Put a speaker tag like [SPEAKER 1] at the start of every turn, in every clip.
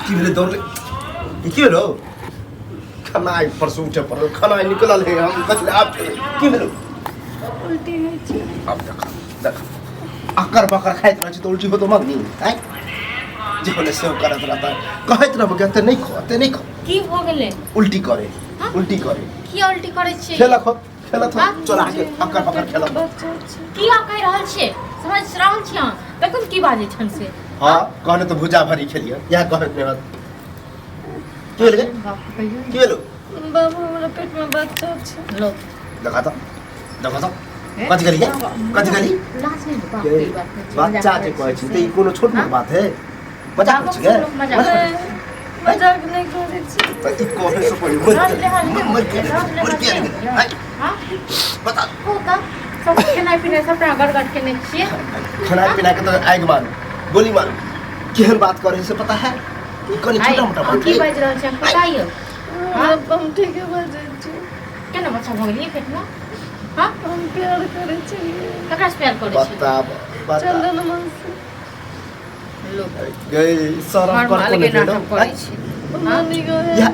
[SPEAKER 1] की भेले दौड़ ले की भेलो खाना परसों उठे पर खाना निकलल है हम कहले आप की भेलो
[SPEAKER 2] उल्टी होइ छै
[SPEAKER 1] अब देख अकर बकर खाइत रह तो उल्टी हो तो मगनी हैं जे होले से करत रहता कहत रहब के ते नहीं खो
[SPEAKER 2] की हो गेले
[SPEAKER 1] उल्टी करे
[SPEAKER 2] की उल्टी करे छी
[SPEAKER 1] खेला था चला के अकर बकर खेला
[SPEAKER 2] की आ कह रहल छे समझ रहल छी हां तखन की बाजे छन से
[SPEAKER 1] हां कहने तो भुजा भरी खेलिए या कहत नहीं हत की भेल की भेलो
[SPEAKER 2] बाबू हमरा पेट में बच्चा छै लो
[SPEAKER 1] देखा था कथी करी
[SPEAKER 2] लाज नहीं बाप रे बाप
[SPEAKER 1] बच्चा जे कहै छी त ई कोनो छोट मोट बात है मजाक छै गे
[SPEAKER 2] मजाक नहीं करे छी
[SPEAKER 1] त ई कोहे से पड़ी मर के हां बता
[SPEAKER 2] होता सब खाना पीना सब गड़गड़ के नहीं छिए
[SPEAKER 1] खाना पीना के तो आग मान गोली मार केहन बात करे से पता है ई कनी छोटा मोटा बात
[SPEAKER 2] की बाज रहल छै बताइयो
[SPEAKER 3] हां हम ठीक बाजै छी
[SPEAKER 2] केना बच्चा भ गेलिए पेट में हां
[SPEAKER 3] हम प्यार करे छी
[SPEAKER 2] ककरा से प्यार करे छी
[SPEAKER 1] बता
[SPEAKER 3] चंदन मन से
[SPEAKER 2] लोग
[SPEAKER 1] गई शरम कर को नहीं
[SPEAKER 2] नाटक करे छी
[SPEAKER 3] नानी गए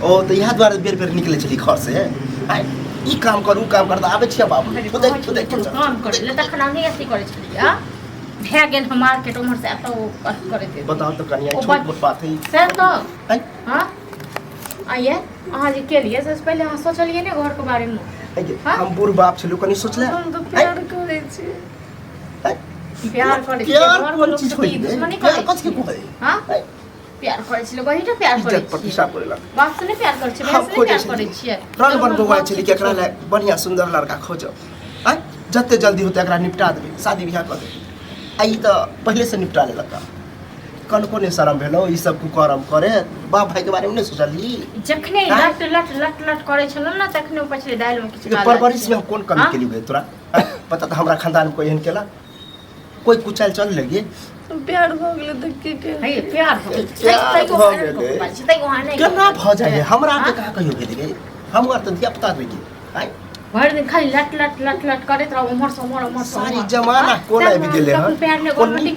[SPEAKER 1] ओ तो यहाँ द्वारा बेर बेर निकले छली घर से आई ई काम करू काम करता आबे छिया बाबू खुदे
[SPEAKER 2] काम करे ले तखन हम नहीं ऐसे करे छली हां भे गेल हम मार्केट उमर से एतो करे थे
[SPEAKER 1] बताओ तो कनिया छोट मोट बात है
[SPEAKER 2] से तो
[SPEAKER 1] आई
[SPEAKER 2] हां आइए अहाँ जी के लिए सबसे पहले अहाँ सोचलिए ने घर के बारे में
[SPEAKER 1] हम बुढ़ बाप छलु कनी सोचले
[SPEAKER 3] हम तो प्यार करे छी
[SPEAKER 2] प्यार करे छी
[SPEAKER 1] प्यार
[SPEAKER 2] घर
[SPEAKER 1] कोन
[SPEAKER 2] लोग
[SPEAKER 1] चीज
[SPEAKER 2] से
[SPEAKER 1] होई
[SPEAKER 2] दुश्मनी
[SPEAKER 1] प्यार
[SPEAKER 2] करे
[SPEAKER 1] कथि के कोई
[SPEAKER 2] हां प्यार करे छी वही तो प्यार करे
[SPEAKER 1] इज्जत प्रतिष्ठा करेला
[SPEAKER 2] बाप से नहीं प्यार करे छी
[SPEAKER 1] हम
[SPEAKER 2] मैं से
[SPEAKER 1] खोजे
[SPEAKER 2] प्यार
[SPEAKER 1] छी।
[SPEAKER 2] करे छी
[SPEAKER 1] रन बन गवा छली केकरा ले बढ़िया सुंदर लड़का खोजो आई जत्ते जल्दी होते एकरा निपटा देबे शादी बियाह कर दे आई तो पहले से निपटा ले लगा कन कोने शरम भेलो ई सब कुकरम करे बाप भाई के बारे में नहीं सोचली
[SPEAKER 2] जखने लट लट लट लट करे छलो ना तखने पछले डायल में किछ
[SPEAKER 1] ये परवरिश में हम कौन कमी के लिए तोरा पता तो हमरा खानदान में कोई एहन केला कोई कुचल चल लगे
[SPEAKER 3] प्यार भ गेले त की के
[SPEAKER 2] है प्यार हो
[SPEAKER 1] गेलै।
[SPEAKER 2] तै वहां नहीं
[SPEAKER 1] केना भ जाए हमरा के का कहियो गेले हम और तो दिया पता रही आई
[SPEAKER 2] भर दिन खाली लट लट लट लट करत रहो उमर से
[SPEAKER 1] सारी जमाना कोन आबि गेले हन
[SPEAKER 2] प्यार ने
[SPEAKER 1] ओन्नी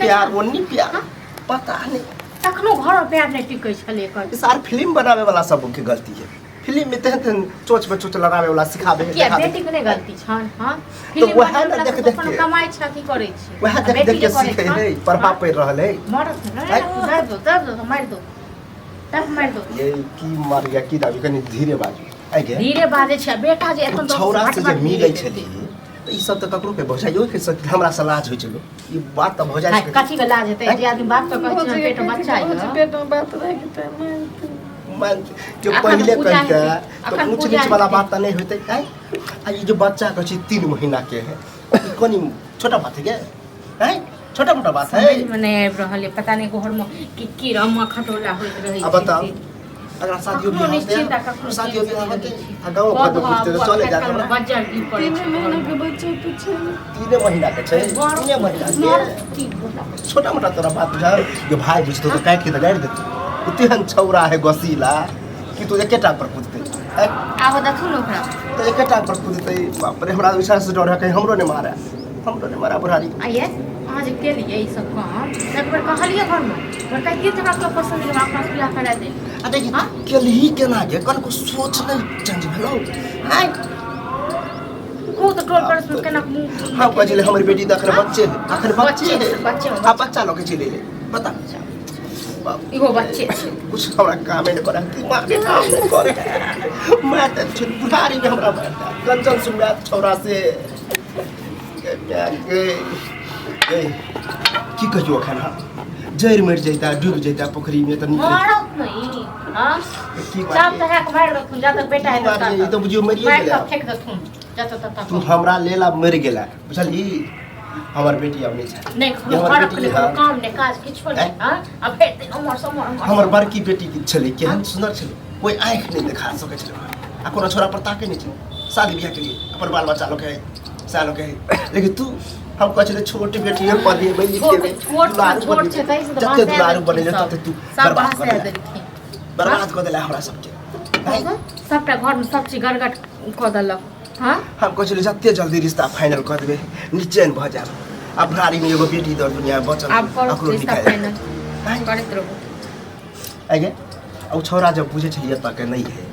[SPEAKER 1] प्यार पता नहीं
[SPEAKER 2] तखनो घर प्यार नहीं टिकै छले कर
[SPEAKER 1] सार फिल्म बनावे वाला सब के गलती है फिल्म में तेहन चोच पे चोच लगावे वाला सिखावे है
[SPEAKER 2] क्या बेटी के नहीं गलती छन हां
[SPEAKER 1] तो वह ना देख देख के
[SPEAKER 2] कमाई छ की करे छी
[SPEAKER 1] वह देख देख के सीखे है प्रभाव पड़ रहल है
[SPEAKER 2] मरत नहीं दर दो मार दो तब मार दो
[SPEAKER 1] ये की मार गया की दाबी कनी धीरे बाजी आई गे
[SPEAKER 2] धीरे बाजे छ बेटा जे एखन तो
[SPEAKER 1] छौरा से जे मिलै छली तो ई सब तो ककरो के भजाइयो के हमरा से लाज होय छलो ई बात तो भजाइ छै
[SPEAKER 2] कथि के लाज हेतै जे आदमी बात तो कहै छै पेट में बच्चा है
[SPEAKER 3] पेट में बात रखते
[SPEAKER 1] मन जो पहले कहता तो ऊंच नीच वाला बात तो नहीं होते है आ ये जो बच्चा का 3 महीना के है कोनी छोटा बात है क्या है छोटा मोटा बात है
[SPEAKER 2] मने रहले पता नहीं घर में की रम खटोला होइत रही
[SPEAKER 1] अब बताओ अगर शादियों भी शादियों भी होते गांव पर तो चले जाते हैं
[SPEAKER 2] बच्चा की पड़े
[SPEAKER 3] 3 महीना के बच्चा तो छै
[SPEAKER 1] 3 महीना के छै 3 महीना के छोटा मोटा तोरा बात बुझा जो भाई बुझतो तो काट के तो गाड़ देते उतेहन छौरा है गसीला कि तू एके टांग पर कूदते
[SPEAKER 2] आहो देखो न ओकरा
[SPEAKER 1] तो एके टांग पर कूदते बाप रे हमरा विश्वास से डर है कहीं हमरो ने मारा बुढ़ारी
[SPEAKER 2] आइए आज के लिए ई सब काम एक बार कहलिए घर में पर कह के तोरा के पसंद है वापस बियाह करा दे
[SPEAKER 1] आ देखी केलही केना के कन को सोच नहीं चेंज भेलो हां
[SPEAKER 2] को तो टोल पर में केना
[SPEAKER 1] हां कहले हमर बेटी अखन बच्चे है हां बच्चा लोग चले ले पता
[SPEAKER 2] इहो बच्चे
[SPEAKER 1] कुछ हमरा काम नहीं करे दिमाग में काम नहीं करे मैं तो बुढ़ारी में हमरा कंचन सुनवा छौरा से की कहियो खाना जड़ मर जाता डूब जाता पोखरी में तो निकल
[SPEAKER 2] मारत नहीं हां सब तरह के मार दो जा तक बेटा है
[SPEAKER 1] ये तो बुझियो मरिए गेला
[SPEAKER 2] फेंक दो तू
[SPEAKER 1] तू हमरा लेला मर गेला बुझली हमर बेटी अब नहीं
[SPEAKER 2] नहीं घर के काम ने काज किछ नहीं हां अब फेर दिन उमर समर
[SPEAKER 1] हमर बड़की बेटी की छले केहन सुंदर छले कोई आंख नहीं दिखा सके छले आ कोनो छोरा पर ताके नहीं छले शादी बियाह के लिए अपन बाल बच्चा लोग है सालों के लेकिन तू हम कह छले छोटी बेटी है पढ़ी बई लिख के
[SPEAKER 2] छोट छै तै से
[SPEAKER 1] जते दुलारू बनेले तते तू
[SPEAKER 2] बर्बाद कर
[SPEAKER 1] देला हमरा सबके
[SPEAKER 2] सबटा घर में सब चीज गड़गड़ क देलक हां
[SPEAKER 1] हम कह छले जते जल्दी रिश्ता फाइनल कर देबे निचैन भ जाब अब भरारी में एगो बेटी दर दुनिया बचल
[SPEAKER 2] अब करो रिश्ता फाइनल करत रहो
[SPEAKER 1] आगे अब छोरा जब बुझे छलिए तक नहीं है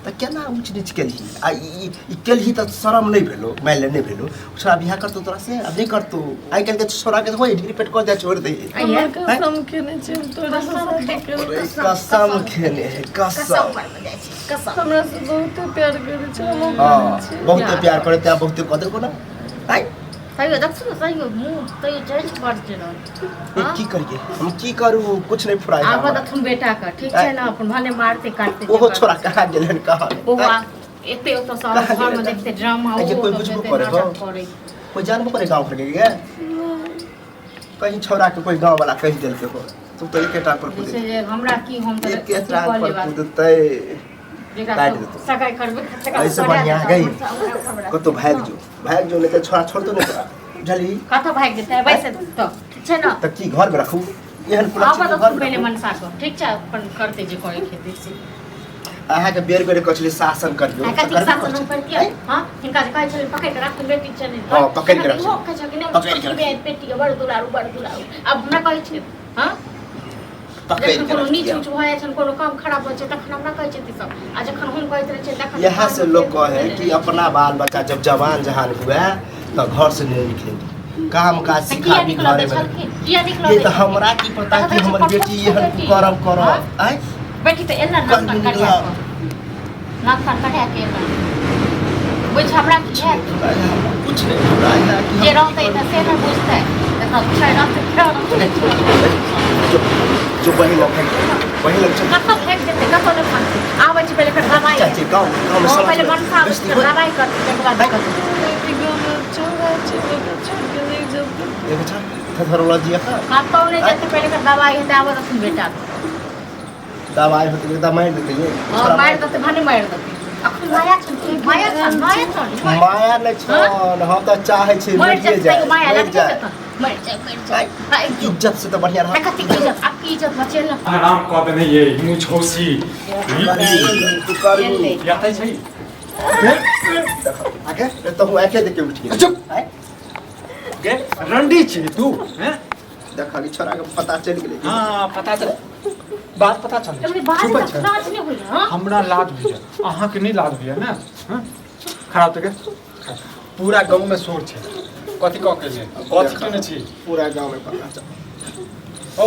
[SPEAKER 1] तो केना ऊँच नीच केलही आ ई केलही तो शरम नहीं भेलो मानि ले नहीं भेलो छोरा बियाह करतो तोरा से अब नहीं करतो आइ काल्हि के छोरा के होय ढीर पेट कर जा छोड़ दे
[SPEAKER 3] हमरा कसम खेने छी हम तोरा से शादी करब
[SPEAKER 1] कसम खेने है कसम
[SPEAKER 3] हमरा से बहुत प्यार करे छी हम
[SPEAKER 1] हाँ बहुत प्यार करे त्या बहुत कदर को ना आइ
[SPEAKER 2] सही हो दक्षिण सही हो मुंह तो ये चेंज कर देना
[SPEAKER 1] की करिए हम की करू कुछ नहीं फुराई
[SPEAKER 2] आब दक्षिण बेटा का ठीक है ना अपन भने मारते काटते
[SPEAKER 1] ओहो छोरा कहाँ गेलन कहाँ
[SPEAKER 2] ओहो एते तो सब घर में देखते ड्रामा
[SPEAKER 1] आगे कोई बुझबो करे हो कोई जानबो करे गांव घर के क्या कहीं छोरा के कोई गांव वाला कह देल के हो तू तो एक टांग पर कूद
[SPEAKER 2] जैसे हमरा की हम तो
[SPEAKER 1] एक टांग पर कूदते काट देतो
[SPEAKER 2] सगाई करबे
[SPEAKER 1] ऐसे बढ़िया गई कतो भाग जो नहीं तो छोरा छोड़ दो नहीं जल्दी
[SPEAKER 2] कतो भाग देते है वैसे तो ठीक है ना
[SPEAKER 1] तक की घर में रखू एहन पूरा
[SPEAKER 2] आब
[SPEAKER 1] चीज
[SPEAKER 2] तो
[SPEAKER 1] घर में
[SPEAKER 2] पहले
[SPEAKER 1] रखू।
[SPEAKER 2] मनसा को ठीक है अपन करते जे करे खेती से
[SPEAKER 1] अहाँ के बेर बेर कचली शासन करियो
[SPEAKER 2] कति शासन हम पर किया हां इनका जे कहै छले पकड़ के राख बेटी चले
[SPEAKER 1] हां पकड़ के रख
[SPEAKER 2] हो कह छ कि नहीं
[SPEAKER 1] पकड़ के रख
[SPEAKER 2] बेटी के बड़ दुलारू अब ना कहै छी हां
[SPEAKER 1] पकड़
[SPEAKER 2] जखन
[SPEAKER 1] के
[SPEAKER 2] कोनो
[SPEAKER 1] रख
[SPEAKER 2] नीच
[SPEAKER 1] दिया।
[SPEAKER 2] उच भए छन कोनो काम खराब होइ छै तखन हमरा कहै छै सब आ जखन हम कहैत रहै छै तखन
[SPEAKER 1] यहाँ से लोग कहे कि अपना बाल बच्चा जब जवान जहान हुआ तो घर से नहीं निकलेंगे काम काज
[SPEAKER 2] किया
[SPEAKER 1] सिखा भी
[SPEAKER 2] निकलो
[SPEAKER 1] घरे में
[SPEAKER 2] किया निकलो
[SPEAKER 1] ये तो हमरा की पता कि हमर बेटी एहन करम करो आय
[SPEAKER 2] बेटी तो एला नाक काट काटिया नाक काट काटिया के एला बुझ हमरा की है
[SPEAKER 1] कुछ नहीं पता है कि
[SPEAKER 2] जे रहते त से न बुझते देखा छै रहते
[SPEAKER 1] जो वही लोग है वही लोग चल
[SPEAKER 2] कतो फेंक देते कतो न फांसी आबै छै पहले कर दवाई
[SPEAKER 1] चाची गांव में
[SPEAKER 2] पहले
[SPEAKER 1] समझ
[SPEAKER 2] मन साफ कर दवाई कर के बाद कर
[SPEAKER 3] बेटी को मैं छोड़ा छी बेटा छोड़ के नहीं जब
[SPEAKER 1] देखो छा थथरोलॉजी है
[SPEAKER 2] कतो ने जते पहले कर दवाई हेते आबै त बेटा
[SPEAKER 1] दवाई होते तो मार देते ये
[SPEAKER 2] और मार दते भने मार दते अखन माया छन
[SPEAKER 1] माया नहीं छन हम तो चाहे छी
[SPEAKER 2] मर
[SPEAKER 1] मर
[SPEAKER 2] जाए
[SPEAKER 1] जाए
[SPEAKER 2] माया
[SPEAKER 1] मर
[SPEAKER 2] लग
[SPEAKER 1] जाए
[SPEAKER 2] जाए मर जाए
[SPEAKER 1] इज्जत से तो बढ़िया रहा
[SPEAKER 2] कति इज्जत आपकी इज्जत बचेल न
[SPEAKER 4] आराम कऽ देने ये मुँह छौसी
[SPEAKER 1] तू कर
[SPEAKER 4] याते छै
[SPEAKER 1] आगे तो हूँ आके देखे उठ गया
[SPEAKER 4] चुप गे रंडी छी तू हैं
[SPEAKER 1] देखा कि छोरा के पता चल गेलै
[SPEAKER 4] हां पता चल बात पता चल
[SPEAKER 2] तुमने बात
[SPEAKER 4] चुप छै
[SPEAKER 2] नाच नहीं हुई हां
[SPEAKER 4] हमरा लाज होइए अहाँ के नहीं लाज होइए ना हैं खराब तो के पूरा गांव में शोर छै कथी कह के कथी केने छी
[SPEAKER 1] पूरा गांव में पता चल
[SPEAKER 4] ओ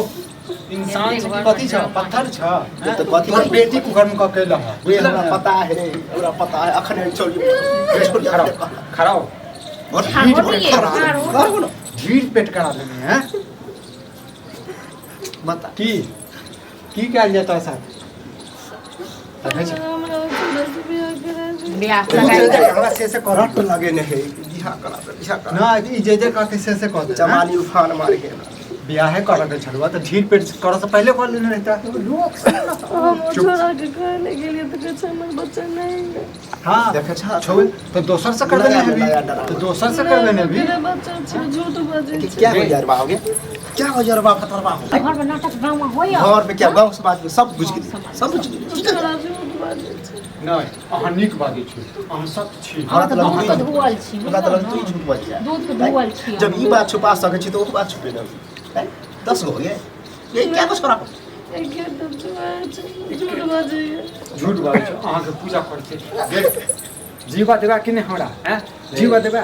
[SPEAKER 4] इंसान छै कि कथी छ पत्थर छ
[SPEAKER 1] ये तो कथी
[SPEAKER 4] तोहर बेटी कुकर में कह के ला
[SPEAKER 1] ये हमरा पता है रे हमरा पता है अखने छोड़
[SPEAKER 4] खड़ा खड़ा हो
[SPEAKER 1] और
[SPEAKER 2] हाँ,
[SPEAKER 1] हीट
[SPEAKER 2] बोलिए,
[SPEAKER 1] पे खड़ा
[SPEAKER 2] हाँ,
[SPEAKER 1] कर बोलो
[SPEAKER 4] ढीर पेट करा देने हैं
[SPEAKER 1] बता
[SPEAKER 4] की कयल जाता है साथ देखै छी
[SPEAKER 3] हमरा तोरा से बियाह करा दे
[SPEAKER 2] ब्याह
[SPEAKER 4] जे
[SPEAKER 2] लगाई
[SPEAKER 4] हमरा से कर
[SPEAKER 1] रट लगे नहीं बिहा करा
[SPEAKER 4] ना ई जे कहते से कह दे
[SPEAKER 1] जमानी उफान मार के
[SPEAKER 4] बियाह कर के छलवा तो ढीर पेट कर से पहले कर लेने रहता
[SPEAKER 2] लोग सुन न
[SPEAKER 3] हम छोड़ा के कहने के लिए तो कुछ हमर बच्चा नहीं है
[SPEAKER 4] हां
[SPEAKER 1] देखे छा
[SPEAKER 4] छौ तो दोसर से कर देने
[SPEAKER 1] नया
[SPEAKER 4] है
[SPEAKER 1] डरा।
[SPEAKER 4] तो दोसर से कर देने भी
[SPEAKER 3] मेरा बच्चा छै झूठ बाजे
[SPEAKER 1] कि
[SPEAKER 3] छै
[SPEAKER 1] क्या हो यार बाहोगे क्या हो यार बा फतरवा हो
[SPEAKER 2] घर में नाटक ड्रामा होया
[SPEAKER 1] घर में क्या गांव समाज में सब बुझ गेली सब बुझ गेली ठीक है
[SPEAKER 3] छोड़ा झूठ बाजे छै
[SPEAKER 4] नहीं अहाँ नीक बाजै छी अहाँ सत्य छी
[SPEAKER 1] हमरा तो
[SPEAKER 2] दूध
[SPEAKER 1] लगतै
[SPEAKER 2] के धुअल छी
[SPEAKER 1] हमरा तो लगतै झूठ बोल जा
[SPEAKER 2] दूध के धुअल छी
[SPEAKER 1] जब ई बात छुपा सके छी तो वो बात छुपे ना 10 हो गए ये क्या कुछ करा
[SPEAKER 3] एक तो छुआ छै झूठ बाजे
[SPEAKER 4] झूठ बाजै छी अहाँ के पूजा करते जीवा देबा कि नहीं हमरा हैं जीवा देबा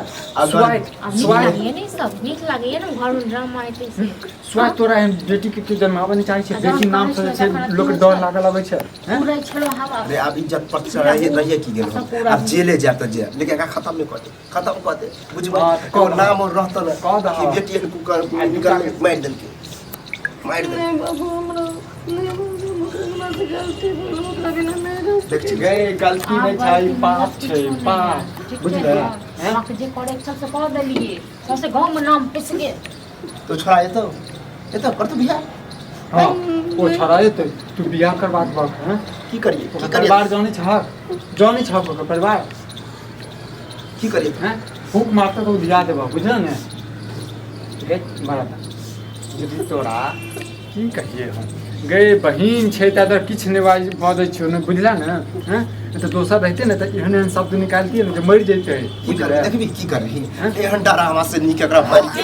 [SPEAKER 4] स्वाय स्वाय
[SPEAKER 2] ये नहीं सब नीक लागे ये ना घर में ड्रामा एते से
[SPEAKER 4] स्वाय तोरा एहन बेटी के जन्माबे नहीं चाहे छै बेटी नाम से छै लोग के डर लागल आबै छै हैं
[SPEAKER 2] पूरा छलो हवा
[SPEAKER 1] अरे अब इज्जत पर चढ़ाइए रहिए की गेल अब जेले जा तो जे लेकिन का खत्म नहीं करते खत्म कर दे बुझबा
[SPEAKER 4] हाँ, तो
[SPEAKER 1] को
[SPEAKER 4] कह
[SPEAKER 1] नाम और रहता ना
[SPEAKER 4] कह दहा।
[SPEAKER 1] कि बेटी के कुकर निकाल के मार देल के मार दे
[SPEAKER 3] नहीं बाबू हमरा नहीं बाबू मुकदमा से गलती भेल ओकरा बिना नहीं रह
[SPEAKER 1] देख छी
[SPEAKER 4] गए गलती नहीं छै पाप छै पाप बुझले हैं
[SPEAKER 2] आप जे करे सबसे कह देलिए सबसे गांव में नाम पिस गेल
[SPEAKER 1] तो छोड़ा ये तो कर तो बिया
[SPEAKER 4] हां ओ छराए तो तू बियाह करवा दबा हैं
[SPEAKER 1] की करिए
[SPEAKER 4] ओकर परिवार जाने छ ओकर परिवार
[SPEAKER 1] की करिए
[SPEAKER 4] हैं फूक मारता तो दिया देबा बुझल ने गे मारता यदि तोरा की कहिए हम गए बहिन छै त अगर किछ नहि बाजै छियो ने बुझला ने हैं तो दोसर रहते ने त एहन एहन शब्द निकालतिए ने जे मरि जैते
[SPEAKER 1] की कर देखबी की कर रही एहन डरावा से नीक एकरा मार के